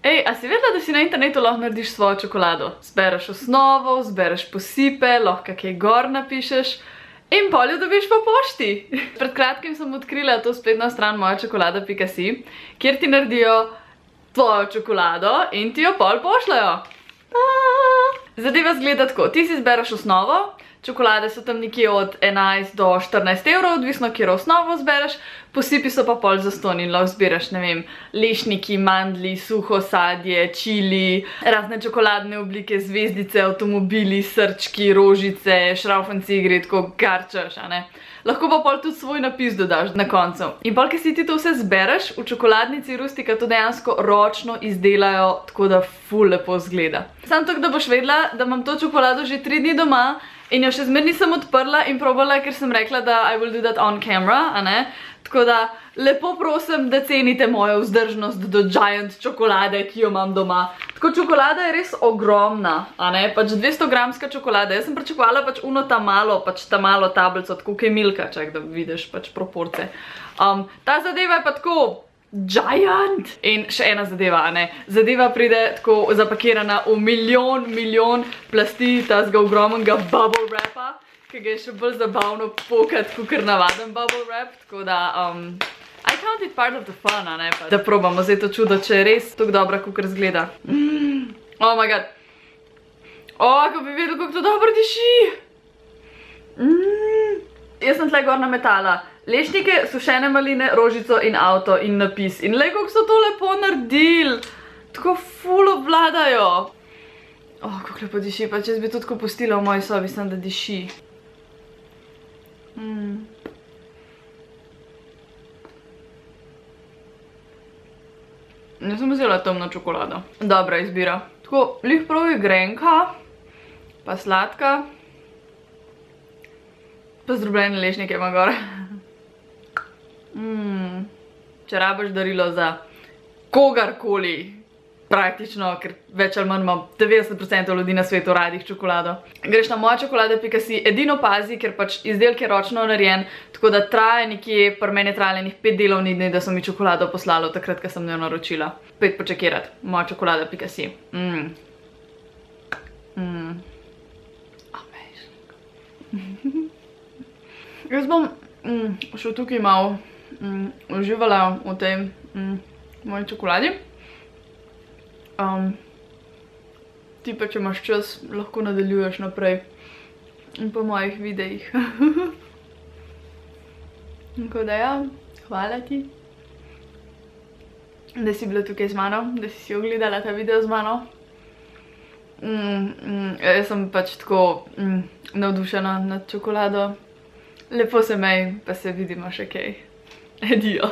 Ej, a si vedela, da si na internetu lahko narediš svojo čokolado? Zbereš osnovo, zbereš posipe, lahko kaj gor napišeš in pol jo dobiš po pošti. Pred kratkim sem odkrila to spletno stran mojačokolada.si, kjer ti naredijo tvojo čokolado in ti jo pol pošljajo. Zadeva zgleda tako, ti si zbereš osnovo, čokolade so tam nekje od 11 do 14 evrov, odvisno, kjer osnovo zbereš, posipi so pa pol zastonj in lahko zberaš, ne vem, lešniki, mandlji, suho sadje, čili, razne čokoladne oblike, zvezdice, avtomobili, srčki, rožice, šraufanci igri, tako garčaš, a ne. Lahko pa pol tudi svoj napis dodaš na koncu. In pol, ki si ti to vse zbereš, v čokoladnici Rustika to dejansko ročno izdelajo, tako da ful lepo zgleda. Samo tako, da boš vedela, da imam to čokolado že 3 dni doma in jo še zmer nisem odprla in probala, ker sem rekla, da I will do that on camera, a ne? Tako da lepo prosim, da cenite mojo vzdržnost do giant čokolade, ki jo imam doma. Tako čokolada je res ogromna, a ne? Pač 200 gramska čokolada. Jaz sem pričakovala pač ta malo tablico, tako kaj Milka, čak da vidiš pač proporce. Ta zadeva je pa tako giant! In še ena zadeva, a ne? Zadeva pride tako zapakirana v milijon plasti tazga ogromnega bubble wrapa, ki ga je še bolj zabavno pokat, kakor navaden bubble wrap, tako da, I count it part of the fun, a ne? Da probamo zdaj to čudo, če je res tako dobra, kakor zgleda. Oh my god! Ko bi vedel, kako to dobro diši! Jaz sem tle gor nametala lešnike, sušene maline, rožico in avto in napis. In le, kako so to lepo naredili! Tako ful obvladajo! Kako lepo diši, pa če bi to tako pustila v moji sobi, sem da diši. Ne sem vzela temno čokolado. Dobra izbira. Tako, lih prav je grenka, pa sladka, pa zdrobljene lešnike ima gor. Če rabiš darilo za kogarkoli, praktično, ker več ali manj ima 90% ljudi na svetu radih čokolado. Greš na mojačokolada.si, edino pazi, ker pač izdelek je ročno narejen, tako da traja nekje, pri meni je trajalo 5 delovnih dni, da so mi čokolado poslalo, takrat, ko sem jo naročila. Pojdi počekirat, mojačokolada.si. Amazing. Jaz bom še tukaj malo uživala v tej moji čokoladi. Ti pa, če imaš čas, lahko nadaljuješ naprej in po mojih videih. Tako da ja, hvala ti, da si bila tukaj z mano, da si ogledala ta video z mano. Jaz sem pač tako navdušena nad čokolado. Lepo se mej, pa se vidimo še kaj. Adijo.